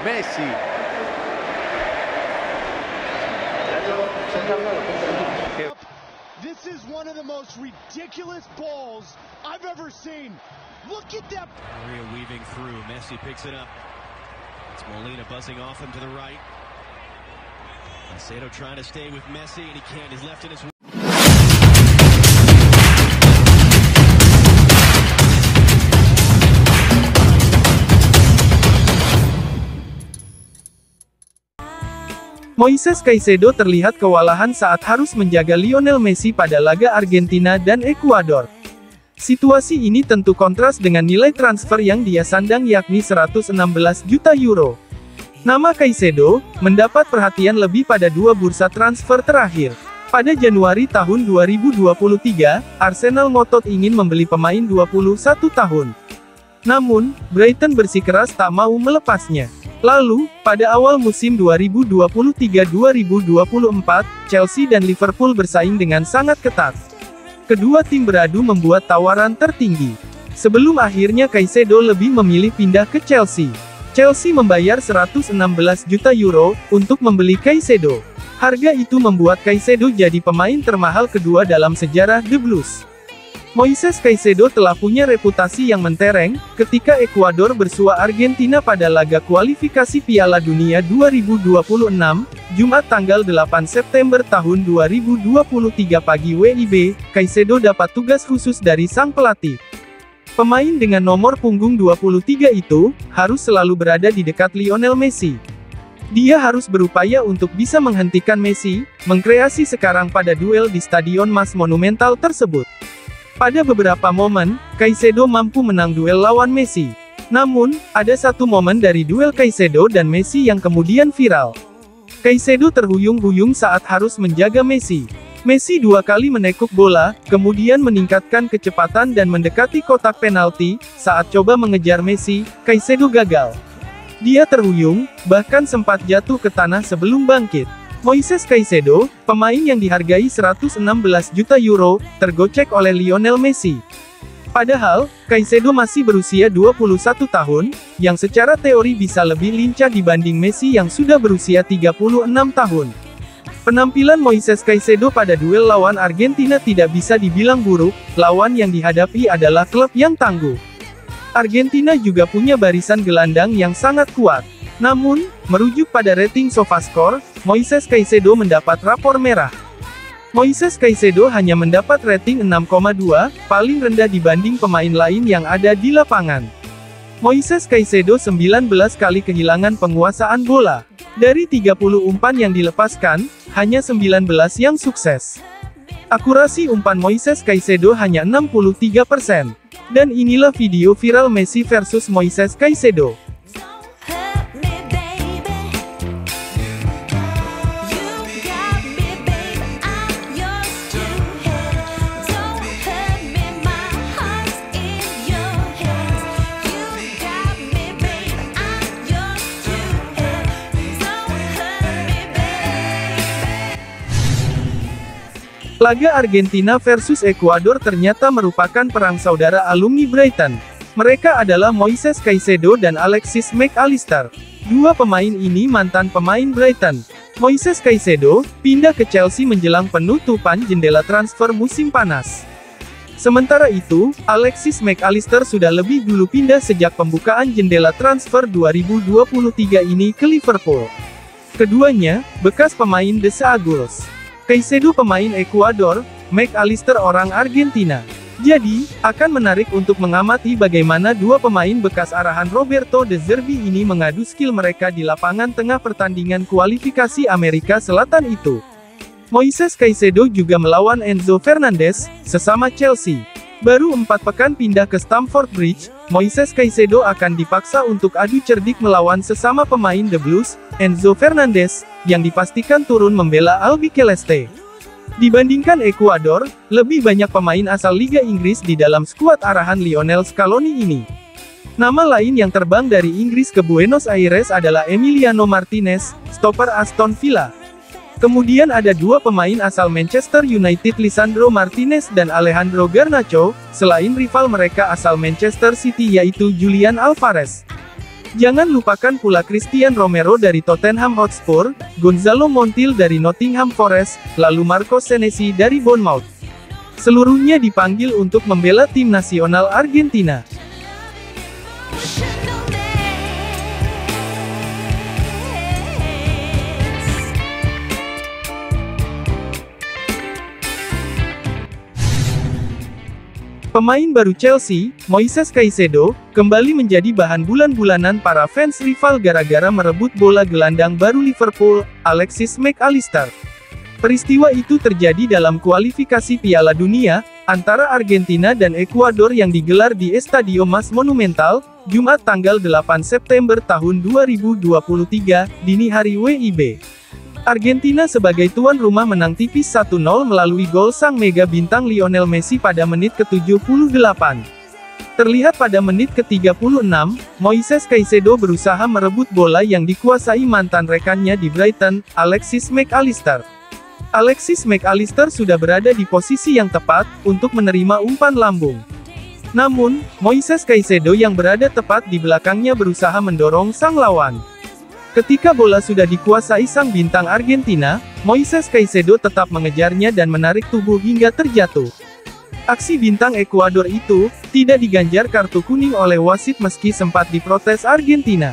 Messi. This is one of the most ridiculous balls I've ever seen. Look at that. Maria weaving through. Messi picks it up. It's Molina buzzing off him to the right. Caicedo trying to stay with Messi, and he can't. He's left in his. Moises Caicedo terlihat kewalahan saat harus menjaga Lionel Messi pada laga Argentina dan Ekuador. Situasi ini tentu kontras dengan nilai transfer yang dia sandang yakni 116 juta euro. Nama Caicedo mendapat perhatian lebih pada dua bursa transfer terakhir. Pada Januari tahun 2023, Arsenal ngotot ingin membeli pemain 21 tahun. Namun, Brighton bersikeras tak mau melepasnya. Lalu, pada awal musim 2023-2024, Chelsea dan Liverpool bersaing dengan sangat ketat. Kedua tim beradu membuat tawaran tertinggi. Sebelum akhirnya Caicedo lebih memilih pindah ke Chelsea. Chelsea membayar 116 juta euro untuk membeli Caicedo. Harga itu membuat Caicedo jadi pemain termahal kedua dalam sejarah The Blues. Moises Caicedo telah punya reputasi yang mentereng, ketika Ekuador bersua Argentina pada laga kualifikasi Piala Dunia 2026, Jumat tanggal 8 September tahun 2023 pagi WIB, Caicedo dapat tugas khusus dari sang pelatih. Pemain dengan nomor punggung 23 itu, harus selalu berada di dekat Lionel Messi. Dia harus berupaya untuk bisa menghentikan Messi, mengkreasi sekarang pada duel di Stadion Mas Monumental tersebut. Pada beberapa momen, Caicedo mampu menang duel lawan Messi. Namun, ada satu momen dari duel Caicedo dan Messi yang kemudian viral. Caicedo terhuyung-huyung saat harus menjaga Messi. Messi dua kali menekuk bola, kemudian meningkatkan kecepatan dan mendekati kotak penalti. Saat coba mengejar Messi, Caicedo gagal. Dia terhuyung, bahkan sempat jatuh ke tanah sebelum bangkit. Moises Caicedo, pemain yang dihargai 116 juta euro, tergocek oleh Lionel Messi. Padahal, Caicedo masih berusia 21 tahun, yang secara teori bisa lebih lincah dibanding Messi yang sudah berusia 36 tahun. Penampilan Moises Caicedo pada duel lawan Argentina tidak bisa dibilang buruk, lawan yang dihadapi adalah klub yang tangguh. Argentina juga punya barisan gelandang yang sangat kuat. Namun, merujuk pada rating SofaScore, Moises Caicedo mendapat rapor merah. Moises Caicedo hanya mendapat rating 6,2, paling rendah dibanding pemain lain yang ada di lapangan. Moises Caicedo 19 kali kehilangan penguasaan bola. Dari 30 umpan yang dilepaskan, hanya 19 yang sukses. Akurasi umpan Moises Caicedo hanya 63%. Dan inilah video viral Messi versus Moises Caicedo. Laga Argentina versus Ekuador ternyata merupakan perang saudara alumni Brighton. Mereka adalah Moises Caicedo dan Alexis Mac Allister. Dua pemain ini mantan pemain Brighton. Moises Caicedo pindah ke Chelsea menjelang penutupan jendela transfer musim panas. Sementara itu, Alexis Mac Allister sudah lebih dulu pindah sejak pembukaan jendela transfer 2023 ini ke Liverpool. Keduanya, bekas pemain The Seagulls. Caicedo pemain Ekuador, Mac Allister orang Argentina. Jadi, akan menarik untuk mengamati bagaimana dua pemain bekas arahan Roberto De Zerbi ini mengadu skill mereka di lapangan tengah pertandingan kualifikasi Amerika Selatan itu. Moises Caicedo juga melawan Enzo Fernandez, sesama Chelsea. Baru 4 pekan pindah ke Stamford Bridge, Moises Caicedo akan dipaksa untuk adu cerdik melawan sesama pemain The Blues, Enzo Fernandez, yang dipastikan turun membela Albiceleste. Dibandingkan Ekuador, lebih banyak pemain asal Liga Inggris di dalam skuad arahan Lionel Scaloni ini. Nama lain yang terbang dari Inggris ke Buenos Aires adalah Emiliano Martinez, stopper Aston Villa. Kemudian ada dua pemain asal Manchester United Lisandro Martinez dan Alejandro Garnacho, selain rival mereka asal Manchester City yaitu Julian Alvarez. Jangan lupakan pula Christian Romero dari Tottenham Hotspur, Gonzalo Montiel dari Nottingham Forest, lalu Marco Senesi dari Bournemouth. Seluruhnya dipanggil untuk membela tim nasional Argentina. Pemain baru Chelsea, Moises Caicedo, kembali menjadi bahan bulan-bulanan para fans rival gara-gara merebut bola gelandang baru Liverpool, Alexis Mac Allister. Peristiwa itu terjadi dalam kualifikasi Piala Dunia, antara Argentina dan Ekuador yang digelar di Estadio Mas Monumental, Jumat tanggal 8 September tahun 2023, dini hari WIB. Argentina sebagai tuan rumah menang tipis 1-0 melalui gol sang mega bintang Lionel Messi pada menit ke-78. Terlihat pada menit ke-36, Moises Caicedo berusaha merebut bola yang dikuasai mantan rekannya di Brighton, Alexis Mac Allister. Alexis Mac Allister sudah berada di posisi yang tepat untuk menerima umpan lambung. Namun, Moises Caicedo yang berada tepat di belakangnya berusaha mendorong sang lawan. Ketika bola sudah dikuasai sang bintang Argentina, Moises Caicedo tetap mengejarnya dan menarik tubuh hingga terjatuh. Aksi bintang Ekuador itu tidak diganjar kartu kuning oleh wasit meski sempat diprotes Argentina.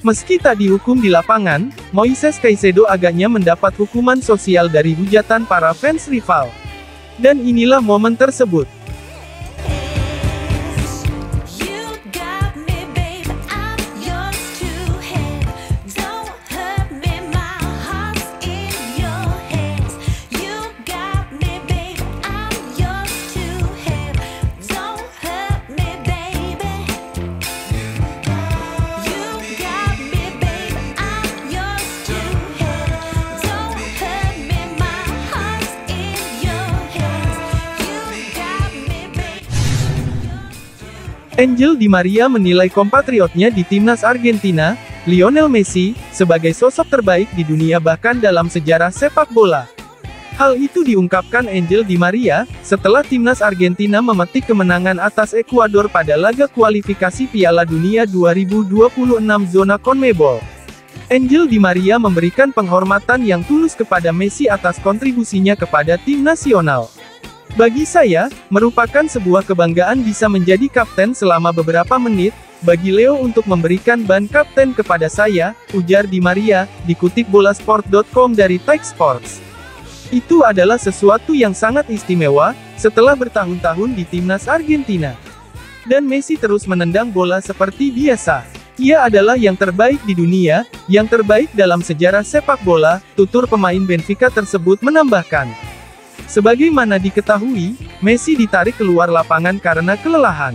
Meski tak dihukum di lapangan, Moises Caicedo agaknya mendapat hukuman sosial dari hujatan para fans rival. Dan inilah momen tersebut. Angel Di Maria menilai kompatriotnya di timnas Argentina, Lionel Messi, sebagai sosok terbaik di dunia bahkan dalam sejarah sepak bola. Hal itu diungkapkan Angel Di Maria, setelah timnas Argentina memetik kemenangan atas Ekuador pada laga kualifikasi Piala Dunia 2026 zona CONMEBOL. Angel Di Maria memberikan penghormatan yang tulus kepada Messi atas kontribusinya kepada tim nasional. Bagi saya, merupakan sebuah kebanggaan bisa menjadi kapten selama beberapa menit, bagi Leo untuk memberikan ban kapten kepada saya, ujar Di Maria, dikutip bolasport.com dari Tech Sports. Itu adalah sesuatu yang sangat istimewa, setelah bertahun-tahun di timnas Argentina. Dan Messi terus menendang bola seperti biasa. Ia adalah yang terbaik di dunia, yang terbaik dalam sejarah sepak bola, tutur pemain Benfica tersebut menambahkan. Sebagaimana diketahui, Messi ditarik keluar lapangan karena kelelahan.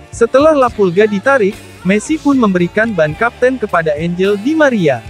Setelah La Pulga ditarik, Messi pun memberikan ban kapten kepada Angel Di Maria.